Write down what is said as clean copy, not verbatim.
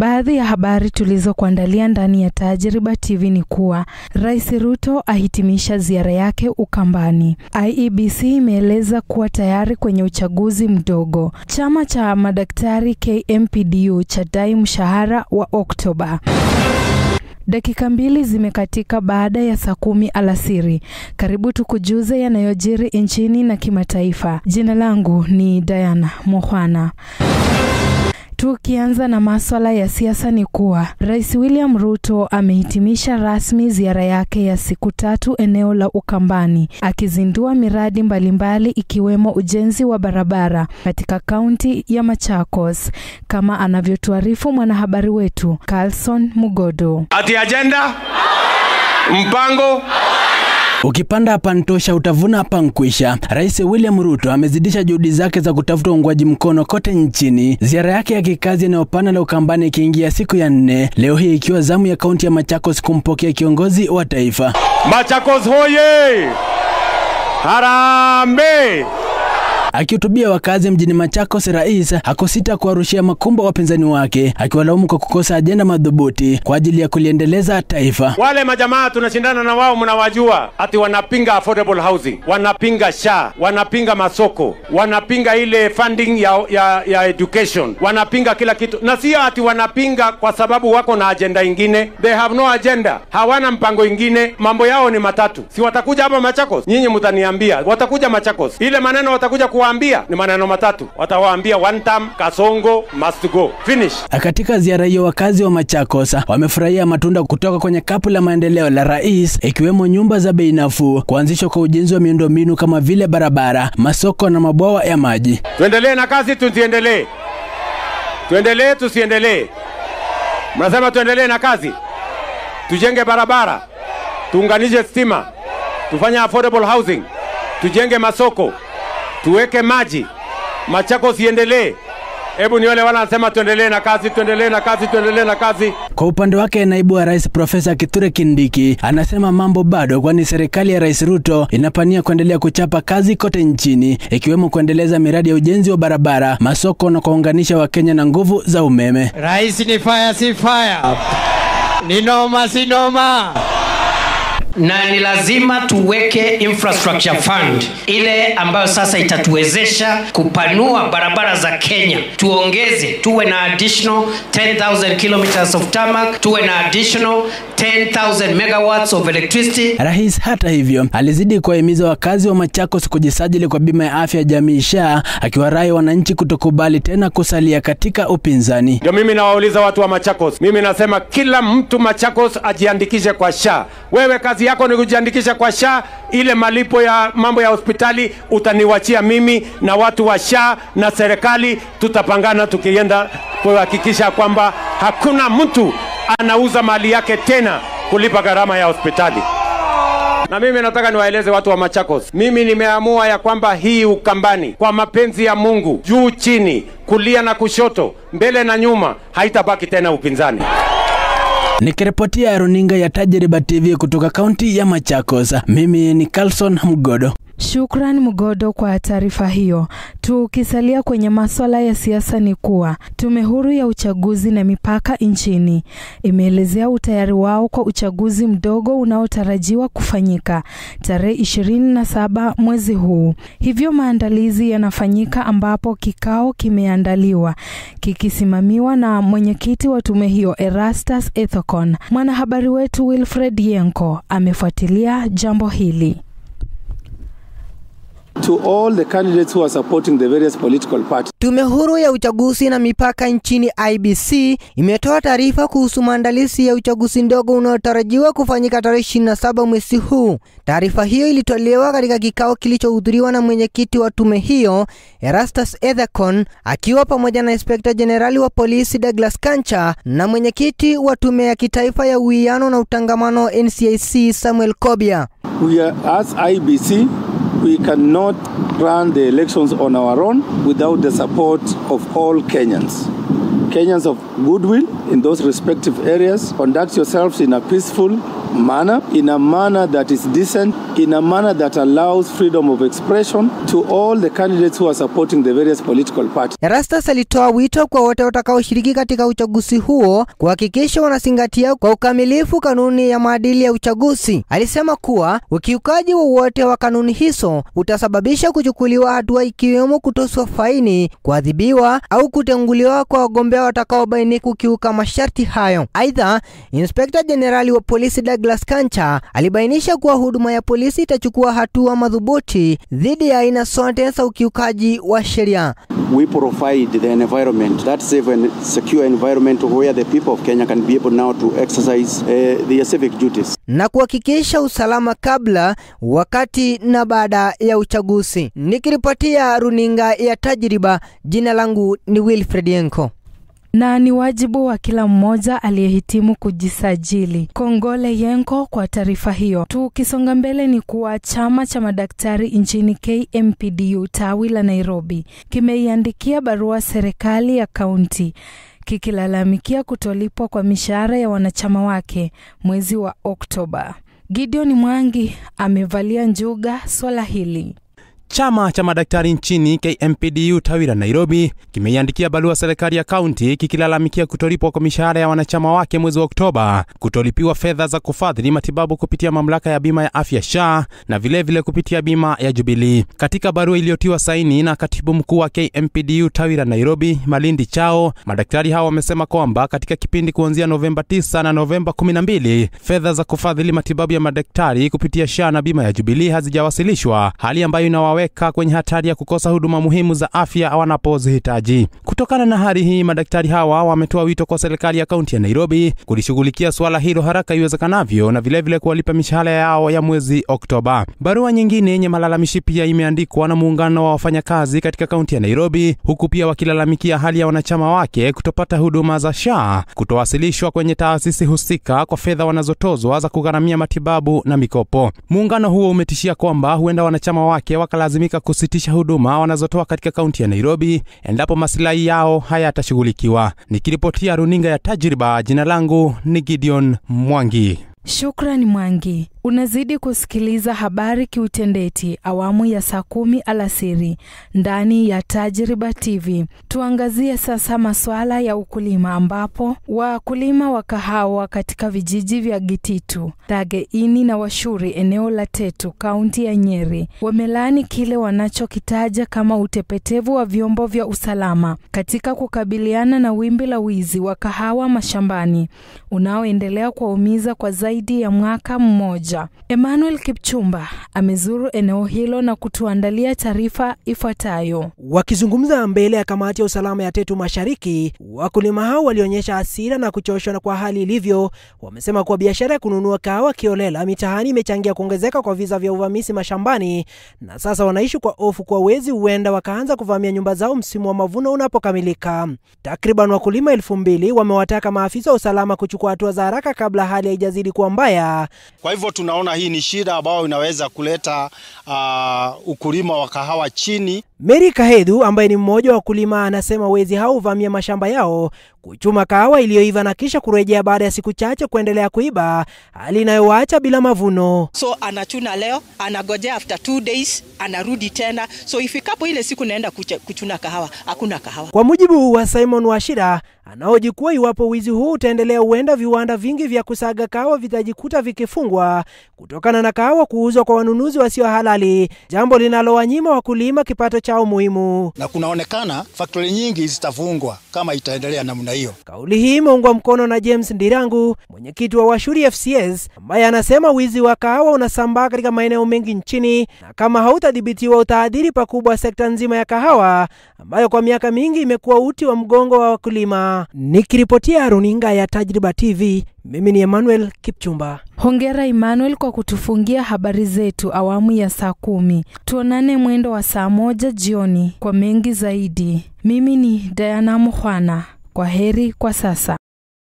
Baadhi ya habari tulizokuandalia ndani ya Tajriba TV ni kuwa Rais Ruto ahitimisha ziara yake Ukambani. IEBC imeeleza kuwa tayari kwenye uchaguzi mdogo. Chama cha madaktari KMPDU chadai mshahara wa Oktoba. Dakika 2 zimekatika baada ya saa 10 alasiri. Karibu tukujuze yanayojiri nchini na kimataifa. Jina langu ni Diana Mohwana. Tukianza na masuala ya siasa ni kuwa Rais William Ruto amehitimisha rasmi ziara yake ya siku 3 eneo la Ukambani, akizindua miradi mbalimbali ikiwemo ujenzi wa barabara katika kaunti ya Machakos, kama anavyotuarifu mwanahabari wetu Carlson Mugodo. Ati agenda? Mpango? Ukipanda hapa Ntosha utavuna hapa Nkwisha. Rais William Ruto amezidisha juhudi zake za kutafuta uungwaji mkono kote nchini. Ziara yake ya kikazi inayopana la Ukambani ikiingia siku ya 4, leo hii ikiwa zamu ya kaunti ya Machakos kumpokea kiongozi wa taifa. Machakos hoye! Harambe! Akihutubia wakazi mjini Machakos, rais hakusita kuwarushia makumba wapinzani wake, akiwalaumu kwa kukosa ajenda madhubuti kwa ajili ya kuliendeleza taifa. Wale majamaa tunashindana na wao mnawajua, ati wanapinga affordable housing, wanapinga SHA, wanapinga masoko, wanapinga ile funding ya education, wanapinga kila kitu. Na sio ati wanapinga kwa sababu wako na agenda ingine. They have no agenda. Hawana mpango ingine. Mambo yao ni matatu. Si watakuja hapa Machakos? Nyinyi mtaniambia watakuja Machakos. Ile maneno watakuja kuambia ni maneno matatu. Watawaambia one term, Kasongo must go. Finish. Katika ziara hiyo wakazi wa Machakos wamefurahia matunda kutoka kwenye kapu la maendeleo la rais, ikiwemo nyumba za bei nafuu, kuanzishwa kwa ujenzi wa miundombinu kama vile barabara, masoko na mabwawa ya maji. Tuendelee na kazi, tusiendelee? Tuendelee, tusiendelee? Mnasema tuendelee na kazi? Tujenge barabara, tuunganishe stima, tufanye affordable housing, tujenge masoko, tuweke maji, Machakos iendelee. Hebu ni wale wanasema tuendelee na kazi, tuendelee na kazi, tuendelee na kazi. Kwa upande wake naibu wa rais Profesa Kithure Kindiki anasema mambo bado, kwani serikali ya Rais Ruto inapania kuendelea kuchapa kazi kote nchini, ikiwemo kuendeleza miradi ya ujenzi wa barabara, masoko na kuunganisha Wakenya na nguvu za umeme. Rais ni fire si fire, ni noma si noma. Na ni lazima tuweke infrastructure fund ile ambayo sasa itatuwezesha kupanua barabara za Kenya. Tuongeze, tuwe na additional 10,000 kilometers of tarmac, tuwe na additional 10,000 megawatts of electricity. Rais hata hivyo alizidi kuwahimiza wakazi wa Machakos kujisajili kwa bima ya afya jamii SHA, akiwarai wananchi kutokubali tena kusalia katika upinzani. Ndio mimi nawauliza watu wa Machakos. Mimi nasema kila mtu Machakos ajiandikishe kwa SHA. Wewe kazi yako ni kujiandikisha kwa SHA, ile malipo ya mambo ya hospitali utaniwachia mimi na watu wa SHA, na serikali tutapangana tukienda kuhakikisha kwamba hakuna mtu anauza mali yake tena kulipa gharama ya hospitali. Na mimi nataka niwaeleze watu wa Machakos, mimi nimeamua ya kwamba hii Ukambani kwa mapenzi ya Mungu, juu chini, kulia na kushoto, mbele na nyuma, haitabaki tena upinzani. Nikiripotia runinga ya Tajriba TV kutoka kaunti ya Machakos, mimi ni Carlson Mugodo. Shukran Mugodo kwa taarifa hiyo. Tukisalia kwenye masuala ya siasa ni kuwa Tume Huru ya Uchaguzi na Mipaka nchini imeelezea utayari wao kwa uchaguzi mdogo unaotarajiwa kufanyika tarehe 27 mwezi huu. Hivyo maandalizi yanafanyika, ambapo kikao kimeandaliwa kikisimamiwa na mwenyekiti wa tume hiyo Erastus Ethekon. Mwanahabari wetu Wilfred Yenko amefuatilia jambo hili. To all the candidates who are supporting the various political parties. Tume Huru ya Uchaguzi na Mipaka nchini IEBC imetoa taarifa kuhusu maandalizi ya uchaguzi ndogo unaotarajiwa kufanyika tarehe 27 mwezi huu. Taarifa hiyo ilitolewa katika kikao kilichohudhuriwa na mwenyekiti wa tume hiyo Erastus Ethekon, akiwa pamoja na Inspector General wa Polisi Douglas Kancha na mwenyekiti wa tume ya kitaifa ya uwiano na utangamano NCIC Samuel Kobia. We are, as IEBC, we cannot run the elections on our own without the support of all Kenyans. Kenyans of goodwill in those respective areas, conduct yourselves in a peaceful manner, in a manner that is decent, in a manner that allows freedom of expression to all the candidates who are supporting the various political parties. Erastus alitoa wito kwa wote watakaoshiriki katika uchaguzi huo kuhakikisha wanazingatia kwa ukamilifu kanuni ya maadili ya uchaguzi. Alisema kuwa ukiukaji wowote wa kanuni hizo utasababisha kuchukuliwa hatua, ikiwemo kutoswa faini, kuadhibiwa au kutenguliwa kwa wagombea watakaobaini kukiuka masharti hayo. Aidha, Inspector General wa polisi Douglas Kancha alibainisha kuwa huduma ya polisi itachukua hatua madhubuti dhidi ya aina zote za ukiukaji wa sheria. We provide the environment, that safe and secure environment where the people of Kenya can be able now to exercise their civic duties. Na kuhakikisha usalama kabla, wakati na baada ya uchaguzi. Nikiripotia runinga ya Tajriba, jina langu ni Wilfred Yenko. Na ni wajibu wa kila mmoja aliyehitimu kujisajili. Kongole Yenko kwa taarifa hiyo. Tukisonga mbele ni kuwa chama cha madaktari nchini KMPDU tawi la Nairobi kimeiandikia barua serikali ya kaunti kikilalamikia kutolipwa kwa mishahara ya wanachama wake mwezi wa Oktoba. Gideon Mwangi amevalia njuga swala hili. Chama cha madaktari nchini KMPDU tawi la Nairobi kimeiandikia barua serikali ya kaunti kikilalamikia kutolipwa kwa mishahara ya wanachama wake mwezi wa Oktoba, kutolipiwa fedha za kufadhili matibabu kupitia mamlaka ya bima ya afya SHA na vile kupitia bima ya Jubilee. Katika barua iliyotiwa saini na katibu mkuu wa KMPDU tawi la Nairobi Malindi Chao, madaktari hao wamesema kwamba katika kipindi kuanzia Novemba 9 na Novemba 12 fedha za kufadhili matibabu ya madaktari kupitia SHA na bima ya Jubilee hazijawasilishwa, hali ambayo inawaweka kwenye hatari ya kukosa huduma muhimu za afya wanapozihitaji. Kutokana na hali hii, madaktari hawa wametoa wito kwa serikali ya kaunti ya Nairobi kulishughulikia swala hilo haraka iwezekanavyo na vile kuwalipa mishahara yao ya mwezi Oktoba. Barua nyingine yenye malalamishi pia imeandikwa na muungano wa wafanyakazi katika kaunti ya Nairobi, huku pia wakilalamikia hali ya wanachama wake kutopata huduma za SHA, kutowasilishwa kwenye taasisi husika kwa fedha wanazotozwa za kugharamia matibabu na mikopo. Muungano huo umetishia kwamba huenda wanachama wake wakalazimika kusitisha huduma wanazotoa katika kaunti ya Nairobi endapo maslahi yao hayatashughulikiwa. Nikiripotia runinga ya Tajriba, jina langu ni Gideon Mwangi. Shukrani Mwangi. Unazidi kusikiliza habari kiutendeti awamu ya saa 10 alasiri ndani ya Tajriba TV. Tuangazie sasa masuala ya ukulima, ambapo wakulima wa kahawa katika vijiji vya Gititu, Dageini na Washuri eneo la Tetu kaunti ya Nyeri wamelaani kile wanachokitaja kama utepetevu wa vyombo vya usalama katika kukabiliana na wimbi la wizi wa kahawa mashambani unaoendelea kuwaumiza kwa zaidi ya mwaka mmoja. Emmanuel Kipchumba amezuru eneo hilo na kutuandalia taarifa ifuatayo. Wakizungumza mbele ya kamati ya usalama ya Tetu Mashariki, wakulima hao walionyesha hasira na kuchoshwa na kwa hali ilivyo. Wamesema kuwa biashara ya kununua kahawa kiolela mitaani imechangia kuongezeka kwa visa vya uvamizi mashambani, na sasa wanaishi kwa hofu kwa wezi huenda wakaanza kuvamia nyumba zao msimu wa mavuno unapokamilika. Takriban wakulima 2000 wamewataka maafisa wa usalama kuchukua hatua za haraka kabla hali haijazidi kuwa mbaya. Kwa hivyo tunaona hii ni shida ambayo inaweza kuleta ukulima wa kahawa chini. Mary Kahedhu ambaye ni mmoja wa wakulima anasema wezi hao huvamia mashamba yao kuchuma kahawa iliyoiva na kisha kurejea baada ya siku chache kuendelea kuiba, hali inayowaacha bila mavuno. So anachuna leo, anagojea after 2 days, anarudi tena. So ifikapo ile siku naenda kuchuna kahawa, hakuna kahawa. Kwa mujibu wa Simon Washira, anaoji kuwa iwapo wizi huu utaendelea huenda viwanda vingi vya kusaga kahawa vitajikuta vikifungwa kutokana na kahawa kuuzwa kwa wanunuzi wasio halali, jambo linalowanyima wakulima kipato chao muhimu. Na kunaonekana factory nyingi zitafungwa kama itaendelea namna hiyo. Kauli hii imeungwa mkono na James Ndirangu, mwenyekiti wa Washuri FCS, ambaye anasema wizi wa kahawa unasambaa katika maeneo mengi nchini na kama hautadhibitiwa utaadhiri pakubwa sekta nzima ya kahawa ambayo kwa miaka mingi imekuwa uti wa mgongo wa wakulima. Nikiripotia runinga ya Tajriba TV, mimi ni Emmanuel Kipchumba. Hongera Emmanuel kwa kutufungia habari zetu awamu ya saa 10. Tuonane mwendo wa saa 1 jioni kwa mengi zaidi. Mimi ni Diana Mukhwana. Kwa heri kwa sasa.